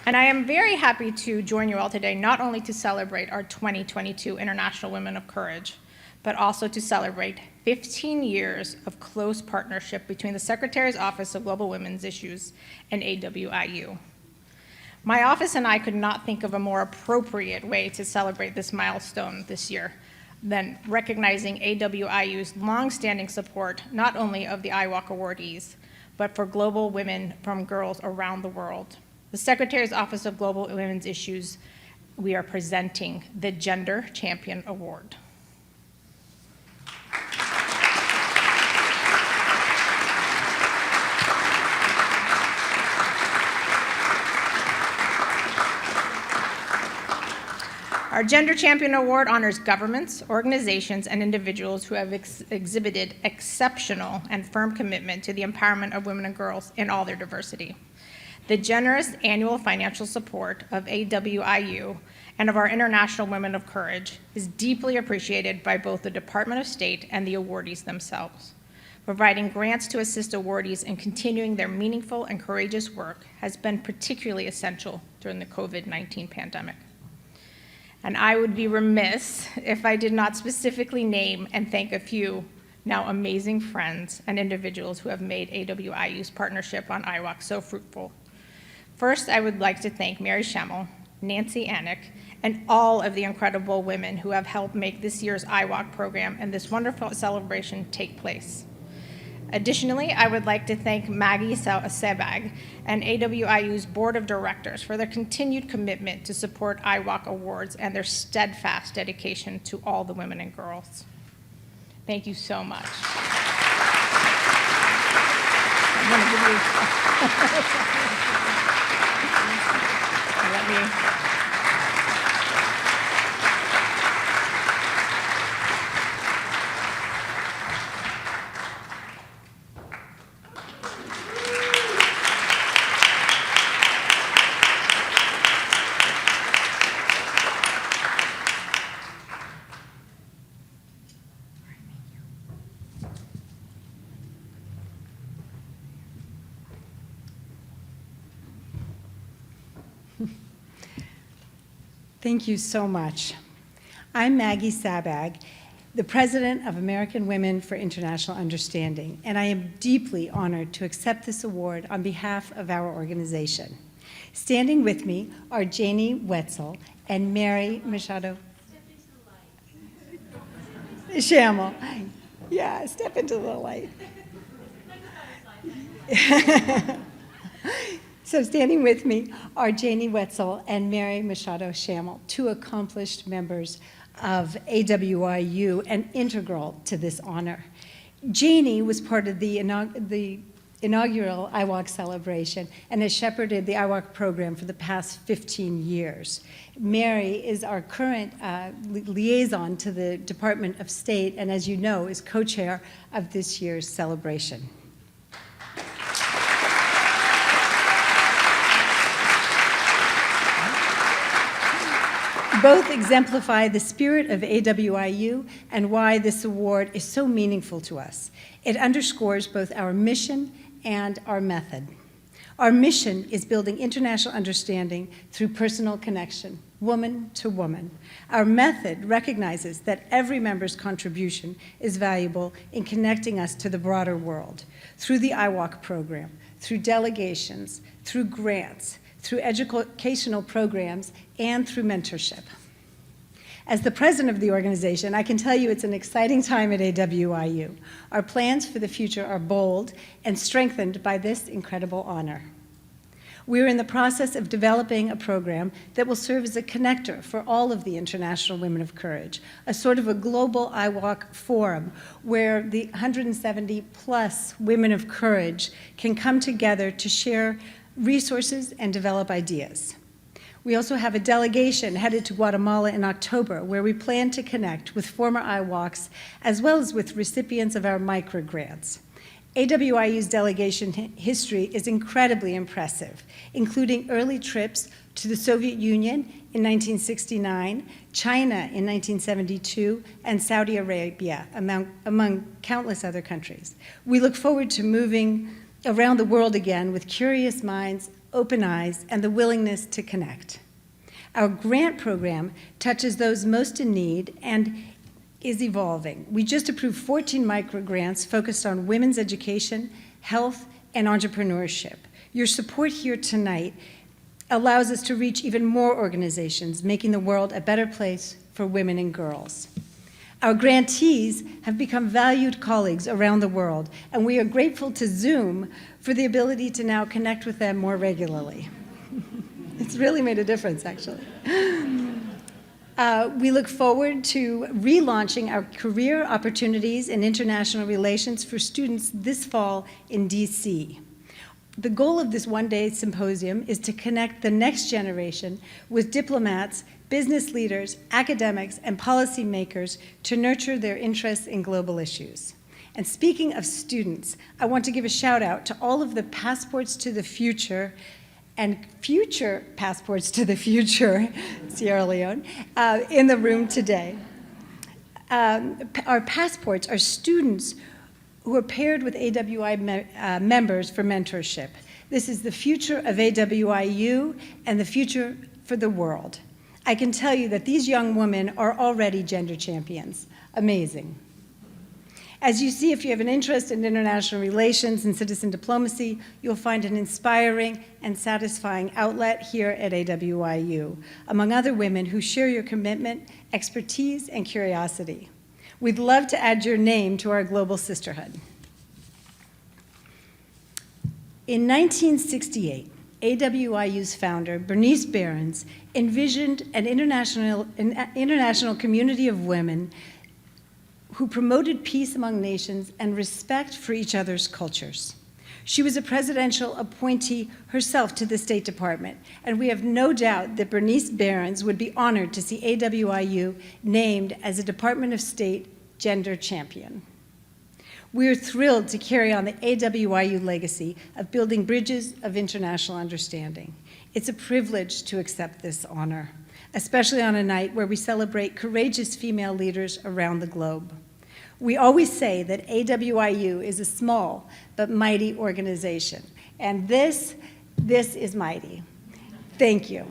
And I am very happy to join you all today, not only to celebrate our 2022 International Women of Courage, but also to celebrate 15 years of close partnership between the Secretary's Office of Global Women's Issues and AWIU. My office and I could not think of a more appropriate way to celebrate this milestone this year than recognizing AWIU's longstanding support, not only of the IWOC awardees, but for global women from girls around the world. The Secretary's Office of Global Women's Issues, we are presenting the Gender Champion Award. Our Gender Champion Award honors governments, organizations, and individuals who have exhibited exceptional and firm commitment to the empowerment of women and girls in all their diversity. The generous annual financial support of AWIU and of our International Women of Courage is deeply appreciated by both the Department of State and the awardees themselves. Providing grants to assist awardees in continuing their meaningful and courageous work has been particularly essential during the COVID-19 pandemic. And I would be remiss if I did not specifically name and thank a few now amazing friends and individuals who have made AWIU's partnership on IWOC so fruitful. First, I would like to thank Mary Schemmel, Nancy Anick, and all of the incredible women who have helped make this year's IWOC program and this wonderful celebration take place. Additionally, I would like to thank Maggie Sebag and AWIU's Board of Directors for their continued commitment to support IWOC awards and their steadfast dedication to all the women and girls. Thank you so much. I'm going to give you let me. Thank you so much. I'm Maggie Sabag, the president of American Women for International Understanding, and I am deeply honored to accept this award on behalf of our organization. Standing with me are Janie Wetzel and Mary Machado Schammel. Yeah, step into the light. So standing with me are Janie Wetzel and Mary Machado Schammel, two accomplished members of AWIU and integral to this honor. Janie was part of the inaugural IWOC celebration and has shepherded the IWOC program for the past 15 years. Mary is our current liaison to the Department of State and, as you know, is co-chair of this year's celebration. Both exemplify the spirit of AWIU and why this award is so meaningful to us. It underscores both our mission and our method. Our mission is building international understanding through personal connection, woman to woman. Our method recognizes that every member's contribution is valuable in connecting us to the broader world through the IWOC program, through delegations, through grants, through educational programs, and through mentorship. As the president of the organization, I can tell you it's an exciting time at AWIU. Our plans for the future are bold and strengthened by this incredible honor. We're in the process of developing a program that will serve as a connector for all of the International Women of Courage, a sort of a global IWOC forum where the 170 plus women of courage can come together to share resources and develop ideas. We also have a delegation headed to Guatemala in October where we plan to connect with former IWOCs as well as with recipients of our microgrants. AWIU's delegation history is incredibly impressive, including early trips to the Soviet Union in 1969, China in 1972, and Saudi Arabia, among countless other countries. We look forward to moving around the world again with curious minds, open eyes, and the willingness to connect. Our grant program touches those most in need and is evolving. We just approved 14 microgrants focused on women's education, health, and entrepreneurship. Your support here tonight allows us to reach even more organizations, making the world a better place for women and girls. Our grantees have become valued colleagues around the world, and we are grateful to Zoom for the ability to now connect with them more regularly. It's really made a difference, actually. We look forward to relaunching our career opportunities in international relations for students this fall in DC. The goal of this one-day symposium is to connect the next generation with diplomats, business leaders, academics, and policymakers to nurture their interests in global issues. And speaking of students, I want to give a shout out to all of the Passports to the Future and future Passports to the Future, Sierra Leone, in the room today. Our passports are students who are paired with AWI members for mentorship. This is the future of AWIU and the future for the world. I can tell you that these young women are already gender champions. Amazing. As you see, if you have an interest in international relations and citizen diplomacy, you'll find an inspiring and satisfying outlet here at AWIU, among other women who share your commitment, expertise, and curiosity. We'd love to add your name to our global sisterhood. In 1968, AWIU's founder, Bernice Behrens, envisioned an international community of women who promoted peace among nations and respect for each other's cultures. She was a presidential appointee herself to the State Department, and we have no doubt that Bernice Behrens would be honored to see AWIU named as a Department of State gender champion. We're thrilled to carry on the AWIU legacy of building bridges of international understanding. It's a privilege to accept this honor, especially on a night where we celebrate courageous female leaders around the globe. We always say that AWIU is a small but mighty organization, and this is mighty. Thank you.